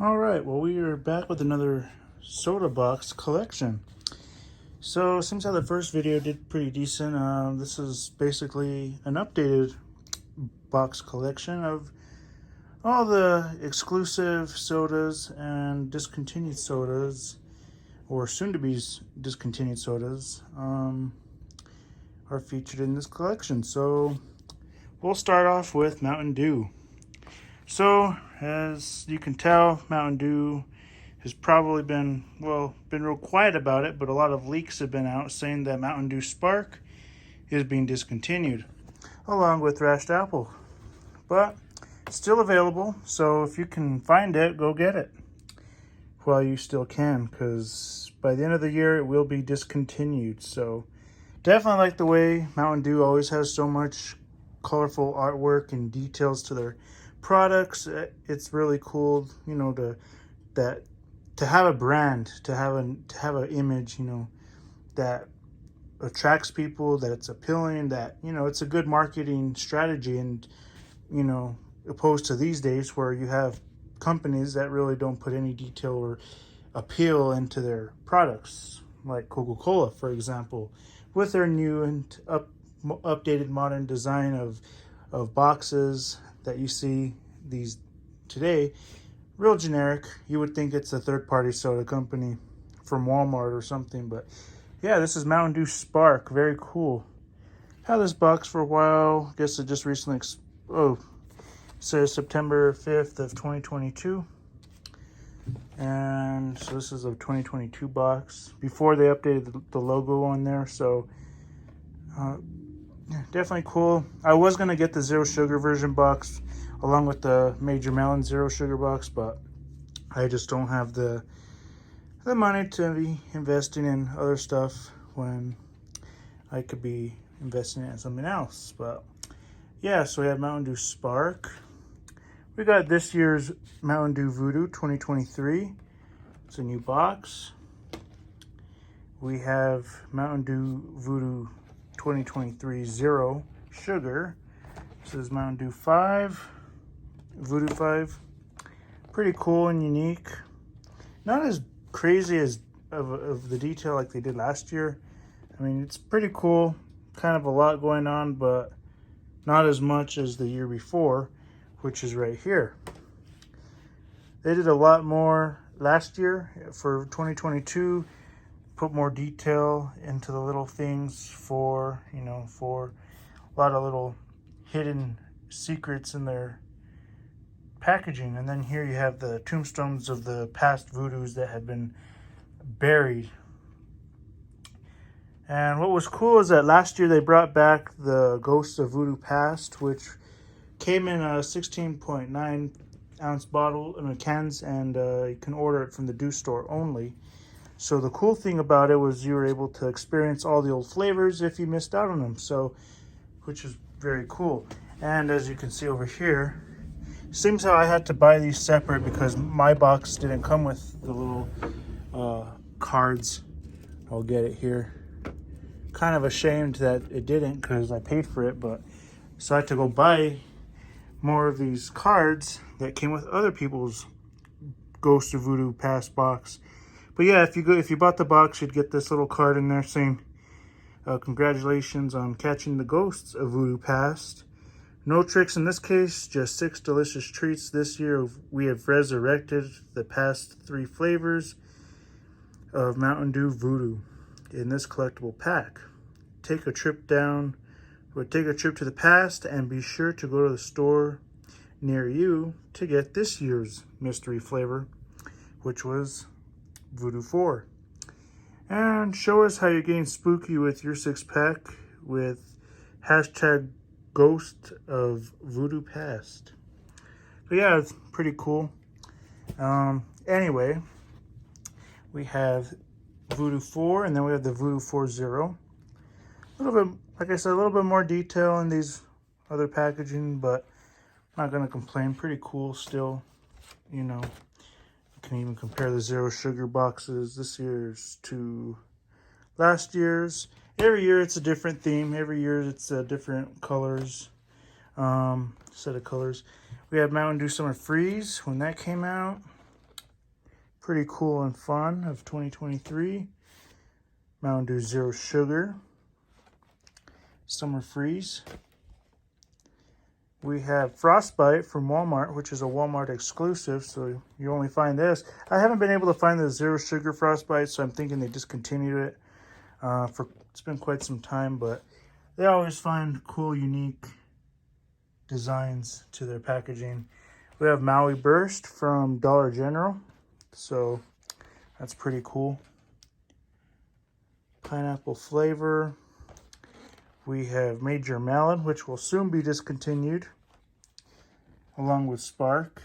All right, well, we are back with another soda box collection. So, it seems how the first video did pretty decent. This is basically an updated box collection of all the exclusive sodas and discontinued sodas, or soon-to-be discontinued sodas, are featured in this collection. So, we'll start off with Mountain Dew. So, as you can tell, Mountain Dew has probably been real quiet about it, but a lot of leaks have been out saying that Mountain Dew Spark is being discontinued, along with Rashed Apple. But it's still available, so if you can find it, go get it while you still can, because by the end of the year, it will be discontinued. So definitely like the way Mountain Dew always has so much colorful artwork and details to their products. It's really cool, to have a brand, to have an image, that attracts people, that it's appealing, that it's a good marketing strategy, and opposed to these days where you have companies that really don't put any detail or appeal into their products, like Coca-Cola, for example, with their new and updated modern design of boxes that you see these today. Real generic. You would think it's a third-party soda company from Walmart or something, but yeah, this is Mountain Dew Spark. Very cool. Had this box for a while. Guess it just recently says September 5th of 2022. And so this is a 2022 box. Before they updated the logo on there, so definitely cool. I was going to get the zero sugar version box along with the Major Melon zero sugar box, but I just don't have the money to be investing in other stuff when I could be investing in something else. But yeah, so we have Mountain Dew Spark. We got this year's Mountain Dew Voodoo 2023. It's a new box. We have Mountain Dew Voodoo 2023 Zero Sugar. This is Mountain Dew 5. Voodoo 5. Pretty cool and unique. Not as crazy as of the detail like they did last year. I mean, it's pretty cool. Kind of a lot going on, but not as much as the year before, which is right here. They did a lot more last year for 2022. Put more detail into the little things for a lot of little hidden secrets in their packaging. And then here you have the tombstones of the past Voodoos that had been buried. And what was cool is that last year they brought back the Ghosts of Voodoo Past, which came in a 16.9 ounce cans, and you can order it from the Dew store only. So the cool thing about it was you were able to experience all the old flavors if you missed out on them, so which is very cool. And as you can see over here, seems how I had to buy these separate because my box didn't come with the little cards. I'll get it here. Kind of ashamed that it didn't because I paid for it, but so I had to go buy more of these cards that came with other people's Ghost of Voodoo Past box. But yeah, if you bought the box, you'd get this little card in there saying, congratulations on catching the ghosts of Voodoo Past. No tricks in this case, just 6 delicious treats. This year we have resurrected the past 3 flavors of Mountain Dew Voodoo in this collectible pack. Take a trip to the past and be sure to go to the store near you to get this year's mystery flavor, which was Voodoo 4. And show us how you're getting spooky with your 6-pack with hashtag Ghost of Voodoo Past. So yeah, it's pretty cool. Anyway, we have Voodoo 4, and then we have the Voodoo 4 Zero. A little bit, like I said, a little bit more detail in these other packaging, but I'm not going to complain. Pretty cool still, You can even compare the zero sugar boxes this year's to last year's. Every year it's a different theme. Every year it's different colors, set of colors. We have Mountain Dew Summer Freeze when that came out. Pretty cool and fun of 2023. Mountain Dew Zero Sugar. Summer Freeze. We have Frostbite from Walmart, which is a Walmart exclusive, so you only find this. I haven't been able to find the Zero Sugar Frostbite, so I'm thinking they discontinued it. It's been quite some time, but they always find cool, unique designs to their packaging. We have Maui Burst from Dollar General, so that's pretty cool. Pineapple flavor. We have Major Melon, which will soon be discontinued, along with Spark.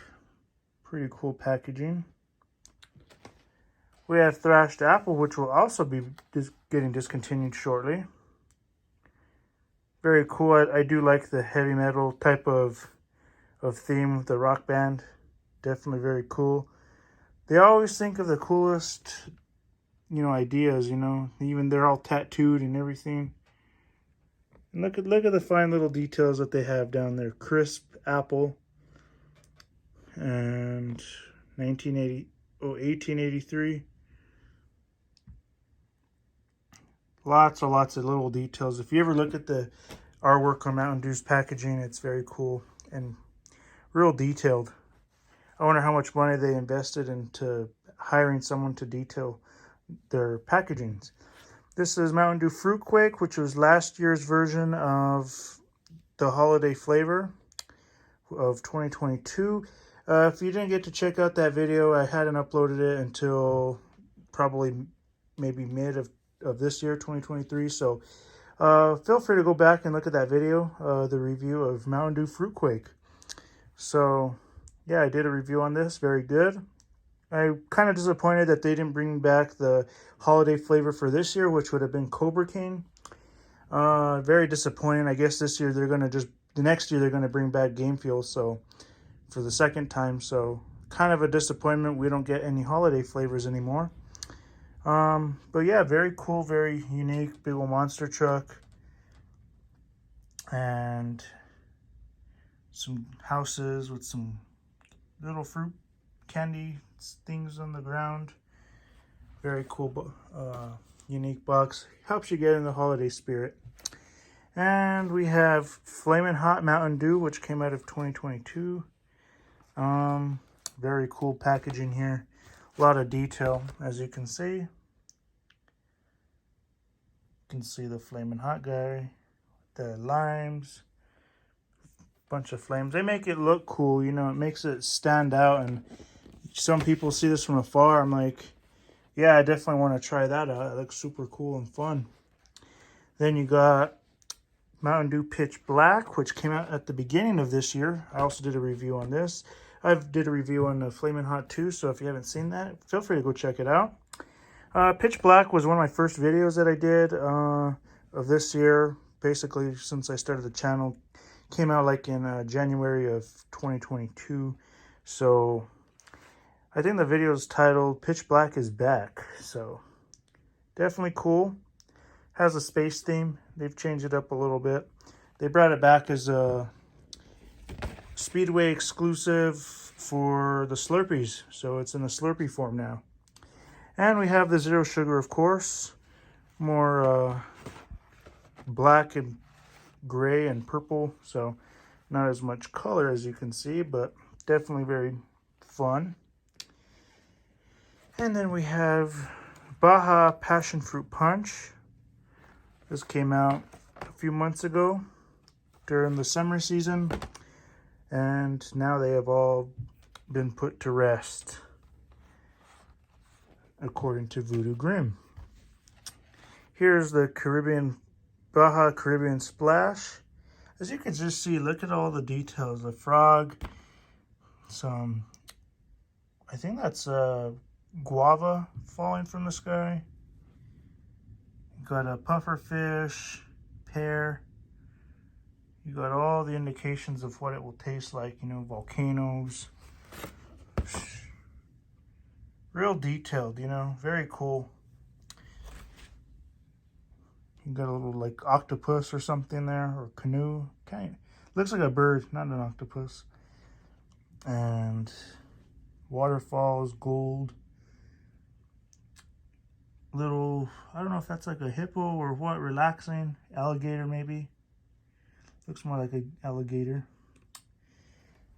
Pretty cool packaging. We have Thrashed Apple, which will also be getting discontinued shortly. Very cool. I do like the heavy metal type of theme with the rock band. Definitely very cool. They always think of the coolest, ideas, Even they're all tattooed and everything. And look at the fine little details that they have down there. Crisp apple. And 1883. Lots of little details. If you ever look at the artwork on Mountain Dew's packaging, it's very cool and real detailed. I wonder how much money they invested into hiring someone to detail their packagings. This is Mountain Dew Fruit Quake, which was last year's version of the holiday flavor of 2022. If you didn't get to check out that video, I hadn't uploaded it until probably maybe mid of this year, 2023. So feel free to go back and look at that video, the review of Mountain Dew Fruit Quake. So yeah, I did a review on this. Very good. I'm kind of disappointed that they didn't bring back the holiday flavor for this year, which would have been Cobra King. Very disappointing. I guess this year the next year they're going to bring back Game Fuel, so for the second time. So kind of a disappointment. We don't get any holiday flavors anymore. But yeah, very cool, very unique. Big old monster truck. And some houses with some little fruit candy things on the ground. Very cool, unique box. Helps you get in the holiday spirit. And we have Flamin' Hot Mountain Dew, which came out of 2022. Very cool packaging here. A lot of detail, as you can see. You can see the Flamin' Hot guy, the limes, bunch of flames. They make it look cool, it makes it stand out. And some people see this from afar. I'm like, yeah, I definitely want to try that out. It looks super cool and fun. Then you got Mountain Dew Pitch Black, which came out at the beginning of this year. I also did a review on this. I did a review on the Flamin' Hot too, so if you haven't seen that, feel free to go check it out. Pitch Black was one of my first videos that I did of this year. Basically, since I started the channel, came out like in January of 2022. So I think the video is titled Pitch Black is Back. So definitely cool. Has a space theme. They've changed it up a little bit. They brought it back as a Speedway exclusive for the Slurpees. So it's in a Slurpee form now. And we have the Zero Sugar, of course. More black and gray and purple. So not as much color as you can see, but definitely very fun. And then we have Baja Passion Fruit Punch. This came out a few months ago during the summer season, and now they have all been put to rest, according to Voodoo Grim. Here's the Baja Caribbean Splash. As you can just see, look at all the details. The frog, I think that's guava falling from the sky. You got a puffer fish, pear. You got all the indications of what it will taste like, volcanoes. Real detailed, very cool. You got a little like octopus or something there, or canoe. Looks like a bird, not an octopus. And waterfalls, gold. little, I don't know if that's like a hippo or what, relaxing. Alligator maybe. Looks more like an alligator.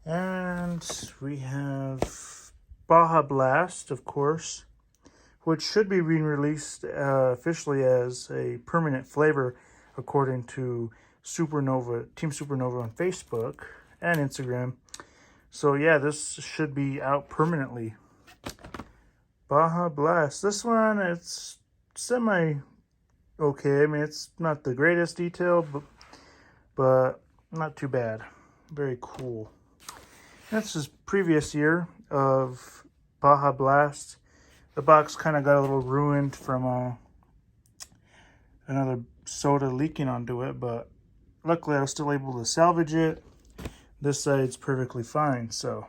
And we have Baja Blast, of course, which should be being released officially as a permanent flavor, according to Supernova, Team Supernova on Facebook and Instagram. So yeah, this should be out permanently. Baja Blast. This one, it's semi okay. I mean, it's not the greatest detail, but not too bad. Very cool. That's his previous year of Baja Blast. The box kind of got a little ruined from another soda leaking onto it, but luckily I was still able to salvage it. This side's perfectly fine, so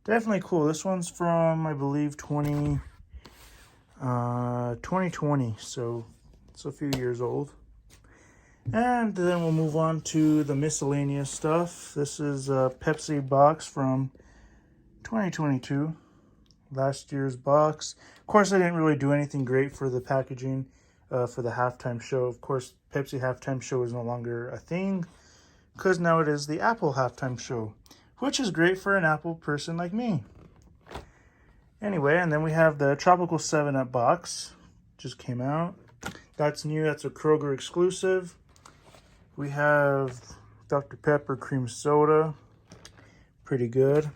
definitely cool. This one's from, I believe, 2020, so it's a few years old. And then we'll move on to the miscellaneous stuff. This is a Pepsi box from 2022, last year's box. Of course, I didn't really do anything great for the packaging for the halftime show. Of course, Pepsi halftime show is no longer a thing, because now it is the Apple halftime show, which is great for an Apple person like me. Anyway, and then we have the Tropical 7-Up box, just came out. That's new, that's a Kroger exclusive. We have Dr. Pepper cream soda, pretty good.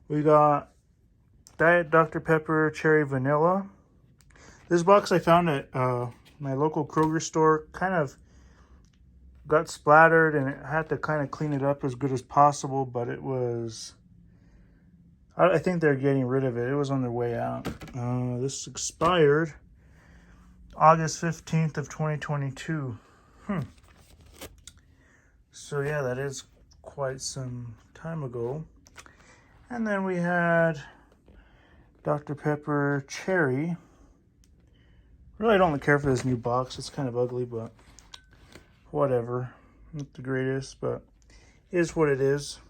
We got Diet Dr. Pepper cherry vanilla. This box I found at my local Kroger store, kind of got splattered, and I had to kind of clean it up as good as possible, but it was, I think they're getting rid of it. It was on their way out. This expired August 15th of 2022. So yeah, that is quite some time ago. And then we had Dr. Pepper cherry. Really don't care for this new box. It's kind of ugly, but whatever. Not the greatest, but it is what it is.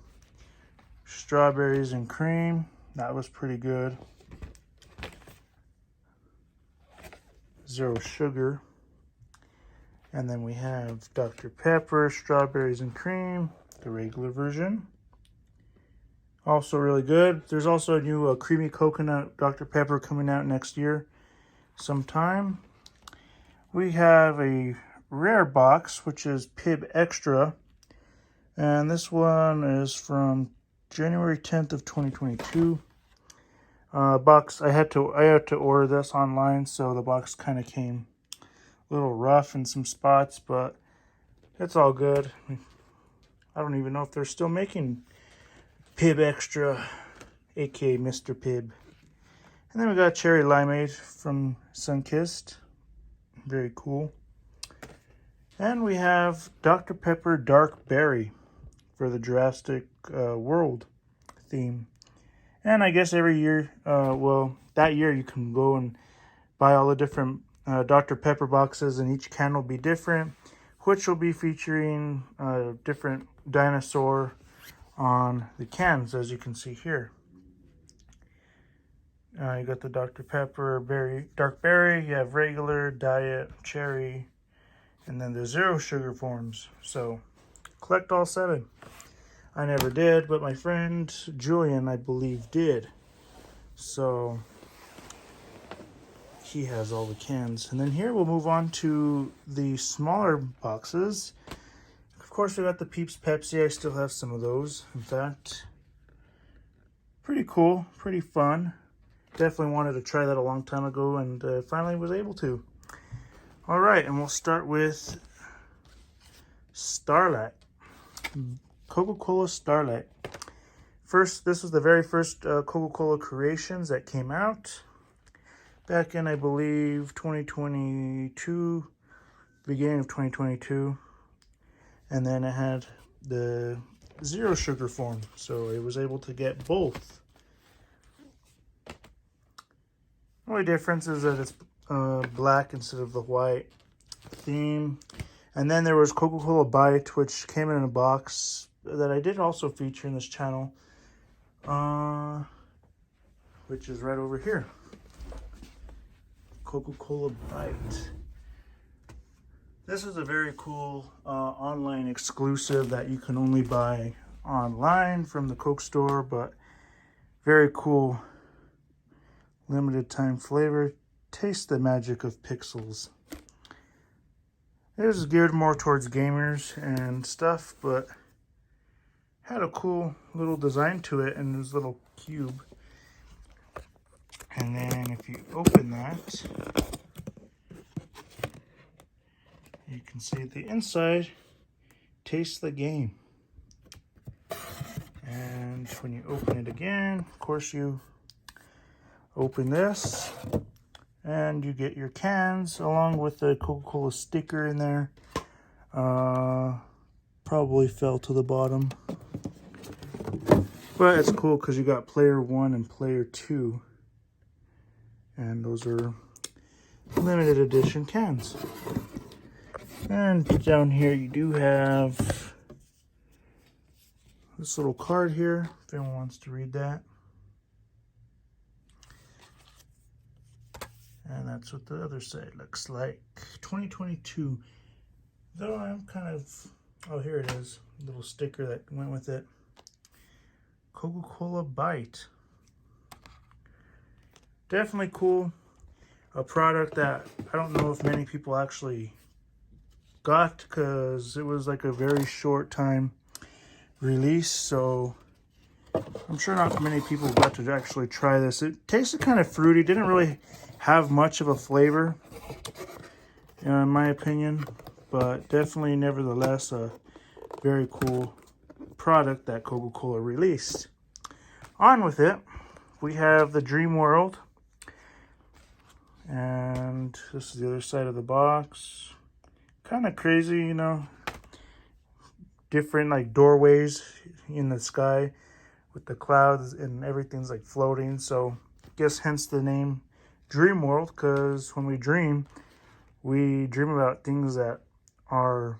Strawberries and cream. That was pretty good. Zero sugar. And then we have Dr. Pepper, strawberries and cream, the regular version. Also really good. There's also a new creamy coconut Dr. Pepper coming out next year sometime. We have a rare box, which is Pib Extra. And this one is from January 10th of 2022. Box, I had to order this online, so the box kind of came a little rough in some spots, but it's all good. I don't even know if they're still making Pib Extra, aka Mr. Pibb. And then we got Cherry Limeade from Sunkist. Very cool. And we have Dr. Pepper Dark Berry for the Jurassic World theme. And I guess every year, that year you can go and buy all the different Dr. Pepper boxes, and each can will be different, which will be featuring a different dinosaur on the cans, as you can see here. You got the Dr. Pepper Dark Berry, you have regular, diet, cherry, and then the zero sugar forms. So collect all 7. I never did, but my friend Julian, I believe, did. So he has all the cans. And then here we'll move on to the smaller boxes. Of course, we got the Peeps Pepsi. I still have some of those. In fact, pretty cool, pretty fun. Definitely wanted to try that a long time ago, and finally was able to. All right, and we'll start with Starlight. Coca-Cola Starlight. First, this was the very first Coca-Cola Creations that came out back in, I believe, 2022, beginning of 2022. And then it had the zero sugar form, so it was able to get both. The only difference is that it's black instead of the white theme. And then there was Coca-Cola Bite, which came in a box that I did also feature in this channel, which is right over here. Coca-Cola Bite. This is a very cool online exclusive that you can only buy online from the Coke store, but very cool limited time flavor. Taste the magic of pixels. It was geared more towards gamers and stuff, but had a cool little design to it in this little cube. And then if you open that, you can see the inside, taste the game. And when you open it again, of course you open this and you get your cans along with the Coca-Cola sticker in there. Probably fell to the bottom. But it's cool because you got player 1 and player 2. And those are limited edition cans. And down here you do have this little card here, if anyone wants to read that. And that's what the other side looks like. 2022. Though I'm kind of, oh, here it is. A little sticker that went with it. Coca-Cola Bite. Definitely cool. A product that I don't know if many people actually got because it was like a very short time release. So I'm sure not many people got to actually try this. It tasted kind of fruity. Didn't really have much of a flavor, in my opinion, but definitely nevertheless a very cool product that Coca-Cola released. On with it, we have the Dream World, and this is the other side of the box. Kind of crazy, you know, different like doorways in the sky with the clouds and everything's like floating, so I guess hence the name Dream World, because when we dream about things that are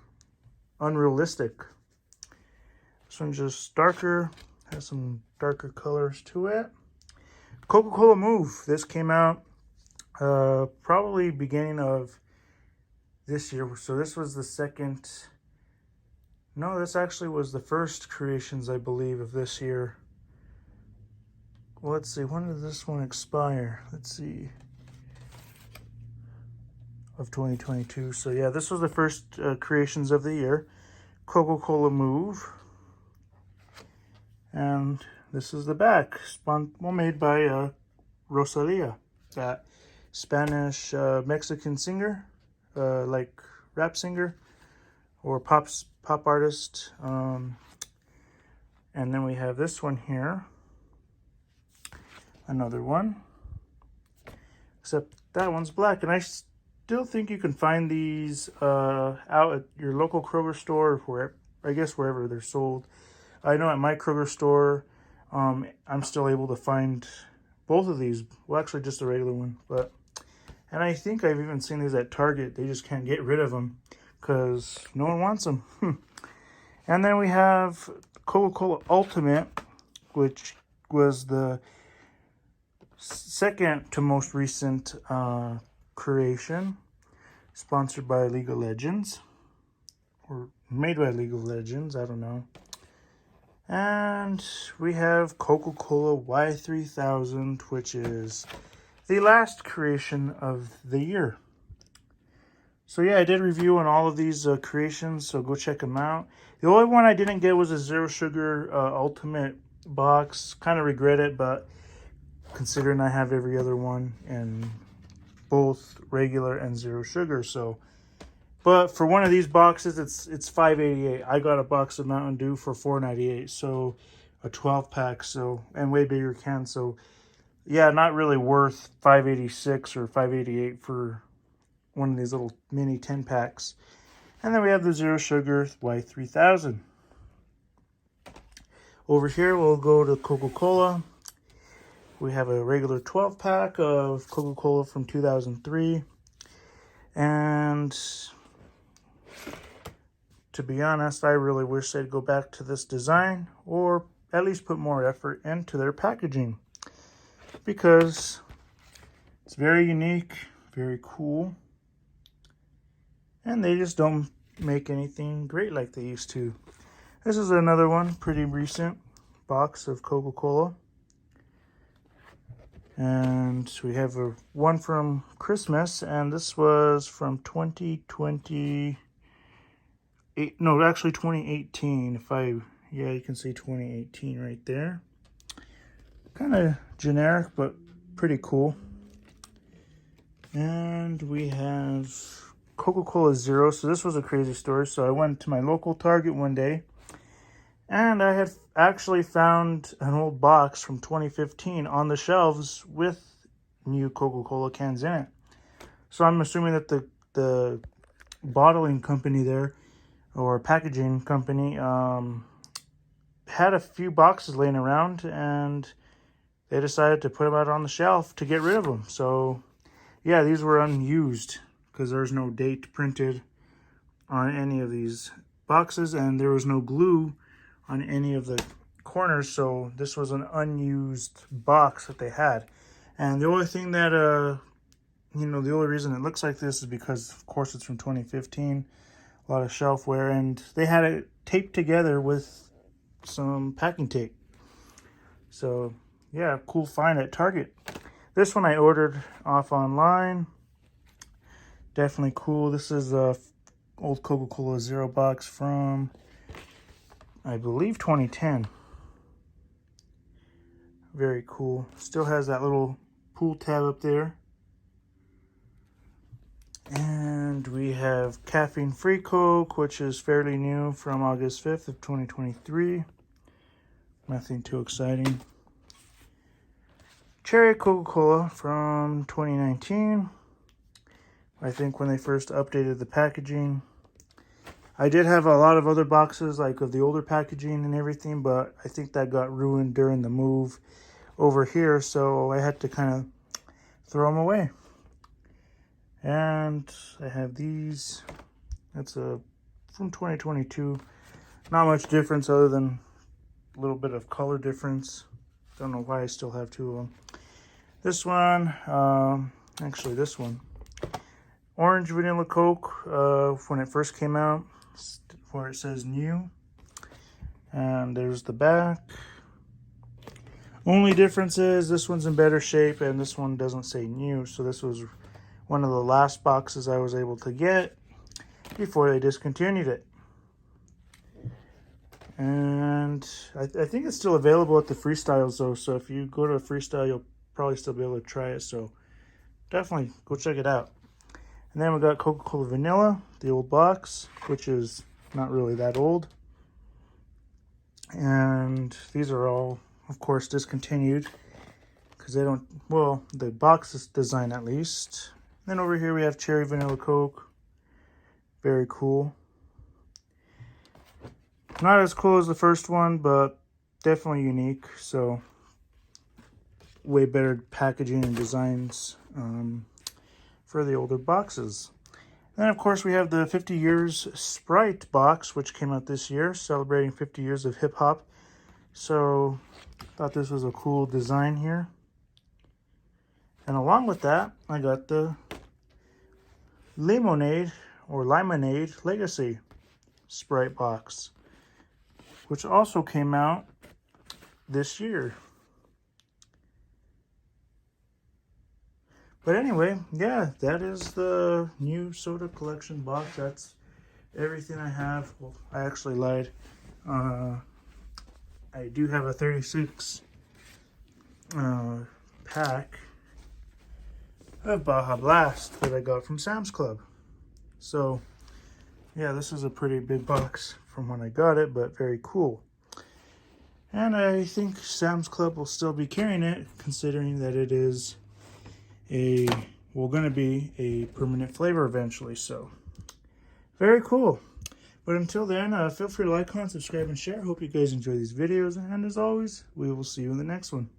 unrealistic. This one's just darker, has some darker colors to it. Coca-Cola Move. This came out probably beginning of this year. So this was the second. No, this actually was the first creations, I believe, of this year. Well, let's see. When did this one expire? Let's see. Of 2022. So yeah, this was the first creations of the year. Coca-Cola Move. And this is the back. Made by Rosalia, that Spanish Mexican singer, like rap singer or pop artist. And then we have this one here. Another one. Except that one's black, and I still think you can find these out at your local Kroger store, or I guess wherever they're sold. I know at my Kroger store, I'm still able to find both of these. Well, actually just a regular one, and I think I've even seen these at Target. They just can't get rid of them because no one wants them. And then we have Coca-Cola Ultimate, which was the second to most recent creation, sponsored by League of Legends, or made by League of Legends, I don't know. And we have Coca-Cola Y3000, which is the last creation of the year. So yeah, I did review on all of these creations, so go check them out. The only one I didn't get was a Zero Sugar Ultimate box. Kind of regret it, but considering I have every other one in both regular and Zero Sugar, so. But for one of these boxes, it's $5.88. I got a box of Mountain Dew for $4.98, so a 12-pack, so, and way bigger can, so yeah, not really worth $5.86 or $5.88 for one of these little mini 10-packs. And then we have the Zero Sugar Y3000. Over here, we'll go to Coca-Cola. We have a regular 12-pack of Coca-Cola from 2003. And to be honest, I really wish they'd go back to this design, or at least put more effort into their packaging, because it's very unique. Very cool. And they just don't make anything great like they used to. This is another one, pretty recent box of Coca-Cola. And we have one from Christmas, and this was from 2028, no, actually 2018. Yeah, you can see 2018 right there. Kind of generic, but pretty cool. And we have Coca-Cola Zero. So this was a crazy story. So I went to my local Target one day, and I had actually found an old box from 2015 on the shelves with new Coca-Cola cans in it. So I'm assuming that the bottling company there, or packaging company, had a few boxes laying around, and they decided to put them out on the shelf to get rid of them. So yeah, these were unused because there's no date printed on any of these boxes, and there was no glue on any of the corners, so this was an unused box that they had. And the only thing that the only reason it looks like this is because, of course, it's from 2015, a lot of shelf wear, and they had it taped together with some packing tape. So yeah, cool find at Target. This one I ordered off online. Definitely cool. This is a old Coca-Cola Zero box from, I believe, 2010. Very cool. Still has that little pool tab up there. And we have Caffeine Free Coke, which is fairly new, from August 5th of 2023. Nothing too exciting. Cherry Coca-Cola from 2019. I think when they first updated the packaging. I did have a lot of other boxes, like of the older packaging and everything, but I think that got ruined during the move over here, so I had to kind of throw them away. And I have these. That's from 2022. Not much difference other than a little bit of color difference. Don't know why I still have two of them. This one, actually this one. Orange Vanilla Coke, when it first came out, where it says new. And there's the back. Only difference is this one's in better shape and this one doesn't say new. So this was one of the last boxes I was able to get before they discontinued it. And I think it's still available at the Freestyles though. So if you go to a Freestyle, you'll probably still be able to try it. So definitely go check it out. And then we got Coca-Cola Vanilla, the old box, which is not really that old. And these are all, of course, discontinued because they don't, well, the box is design at least. And then over here we have Cherry Vanilla Coke. Very cool. Not as cool as the first one, but definitely unique. So way better packaging and designs for the older boxes. And then, of course, we have the 50 Years Sprite box, which came out this year, celebrating 50 years of hip-hop. So I thought this was a cool design here. And along with that, I got the Lemonade Legacy Sprite box, which also came out this year. But anyway, yeah, that is the new soda collection box. That's everything I have. Well, I actually lied. I do have a 36 pack of Baja Blast that I got from Sam's Club. So yeah, this is a pretty big box from when I got it, but very cool. And I think Sam's Club will still be carrying it, considering that it is going to be a permanent flavor eventually. So very cool. But until then, feel free to like, comment, subscribe, and share. Hope you guys enjoy these videos. And as always, we will see you in the next one.